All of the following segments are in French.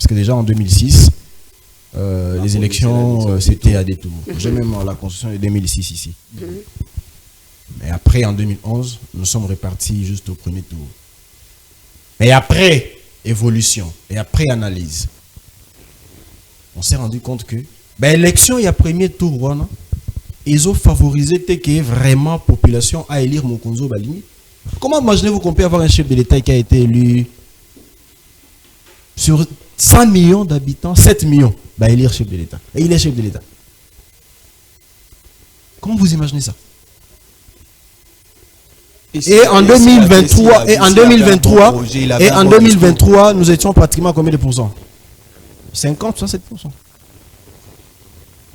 Parce que déjà en 2006, les élections, c'était à des tours. J'ai même la constitution de 2006 ici. Mais après, en 2011, nous sommes repartis juste au premier tour. Mais après évolution et après analyse, on s'est rendu compte que l'élection, il y a premier tour, voilà, ils ont favorisé que vraiment la population à élire Mokonzo Balini. Comment imaginez-vous qu'on peut avoir un chef de l'État qui a été élu sur 100 millions d'habitants, 7 millions, élire chef de l'État. Et il est chef de l'État. Comment vous imaginez ça? Et en 2023, nous étions pratiquement à combien de pourcents? 50, 67%.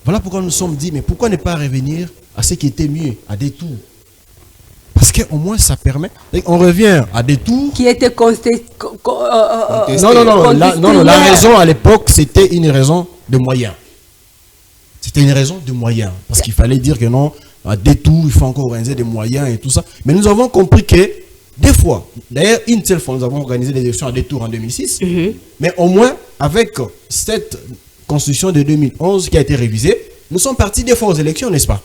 Voilà pourquoi nous nous sommes dit, mais pourquoi ne pas revenir à ce qui était mieux, à des tours? Parce qu'au moins ça permet. On revient à des tours. Qui était contesté. Non, la raison à l'époque, c'était une raison de moyens. C'était une raison de moyens. Parce qu'il fallait dire que non, à des tours, il faut encore organiser des moyens et tout ça. Mais nous avons compris que, des fois, d'ailleurs, une seule fois, nous avons organisé des élections à des tours en 2006. Mais au moins, avec cette constitution de 2011 qui a été révisée, nous sommes partis des fois aux élections, n'est-ce pas?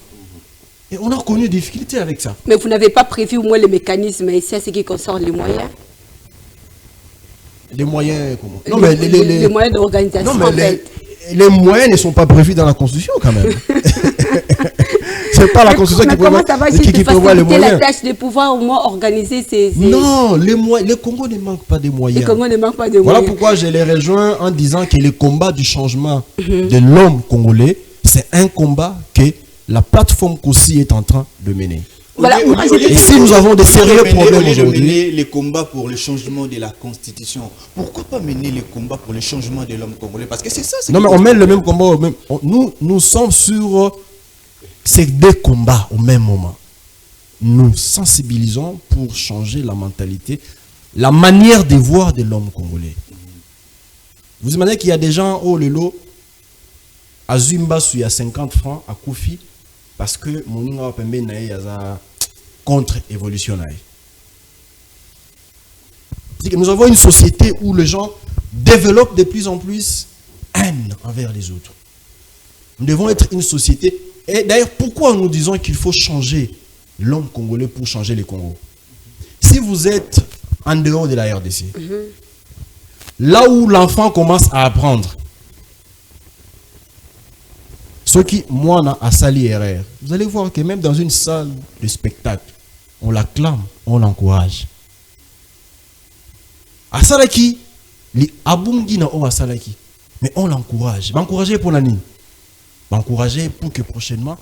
Et on a reconnu des difficultés avec ça. Mais vous n'avez pas prévu au moins le mécanisme, et c'est ce qui concerne les moyens. Les moyens, comment? Non, mais les moyens d'organisation. Non, mais les moyens ne sont pas prévus dans la Constitution quand même. C'est pas la Constitution qui prévoit les moyens. La tâche de pouvoir au moins organiser ces... Non, les Congo ne manquent pas de moyens. Les Congo ne manquent pas de voilà moyens. Pourquoi je les rejoins en disant que le combat du changement de l'homme congolais, c'est un combat que la plateforme Kosi est en train de mener. Voilà, ici, nous avons des sérieux problèmes aujourd'hui. Mener les combats pour le changement de la Constitution. Pourquoi pas mener les combats pour le changement de l'homme congolais? Parce que c'est ça. Non, mais on mène le même combat. Nous sommes sur ces deux combats au même moment. Nous sensibilisons pour changer la mentalité, la manière de voir de l'homme congolais. Vous imaginez qu'il y a des gens, oh le lot, à Zumbasu, il y a 50 francs, à Koufi, parce que mon nom est contre-évolution. Nous avons une société où les gens développent de plus en plus haine envers les autres. Nous devons être une société. Et d'ailleurs, pourquoi nous disons qu'il faut changer l'homme congolais pour changer le Congo? Si vous êtes en dehors de la RDC, là où l'enfant commence à apprendre, ce qui, moi, à Sali RR, vous allez voir que même dans une salle de spectacle, on l'acclame, on l'encourage. À Salaki, les Abungi na o à Salaki, mais on l'encourage. M'encourager pour la nuit. M'encourager pour que prochainement,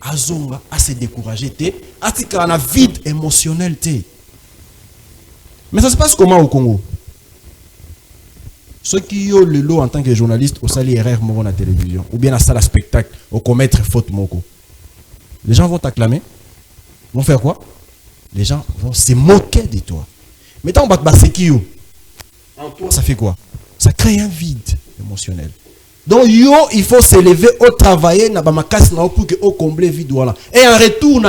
Azonga a se décourager, a un vide émotionnel. Mais ça se passe comment au Congo? Ceux qui ont le lot en tant que journaliste au Sali RR à la télévision, ou bien à salle à spectacle, au commettre faute moko, les gens vont t'acclamer, vont faire quoi? Les gens vont se moquer de toi. Mais tant que ça fait quoi? Ça crée un vide émotionnel. Donc il faut s'élever au travail pour que combler vide. Voilà. Et en retour,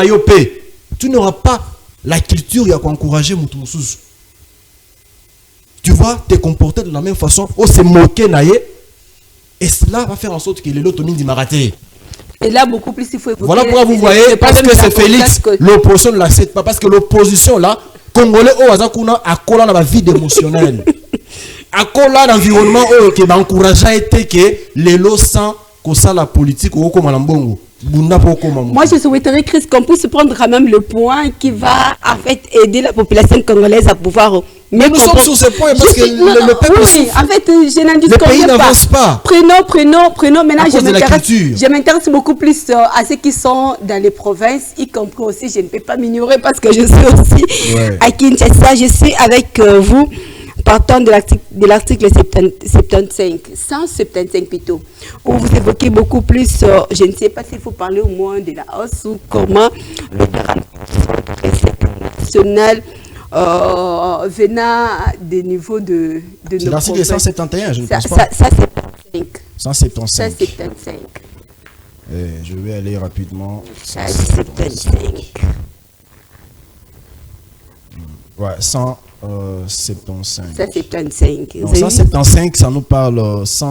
tu n'auras pas la culture qui encourager Moutoussous. Tu vas te comporter de la même façon, on se moquer naïe, et cela va faire en sorte que les lots di maraté. Et là, beaucoup plus, il faut évoquer. Voilà pourquoi vous voyez, parce que c'est Félix, l'opposition ne l'accepte pas, parce que l'opposition là, Congolais, a collé dans la vie émotionnelle. A collé dans l'environnement qui va encourager à être que les lots sans que ça la politique ou comme l'ambongo. Moi, je souhaiterais, Chris, qu'on puisse prendre quand même le point qui va en fait aider la population congolaise à pouvoir. Mais nous sommes sur ce point parce que le peuple souffre. En fait, je n'en dis le pays n'avance pas. Prenons. Maintenant, je m'intéresse beaucoup plus à ceux qui sont dans les provinces, y compris aussi, je ne peux pas m'ignorer parce que je suis aussi à Kinshasa. Je suis avec vous. Partant de l'article 175 plutôt, où vous évoquez beaucoup plus, je ne sais pas s'il faut parler au moins de la hausse ou comment le 40% national venant des niveaux de c'est l'article 171, je ne pense pas. 175. Je vais aller rapidement. 175. Ouais, 175. 175. Non, 175, ça nous parle 100.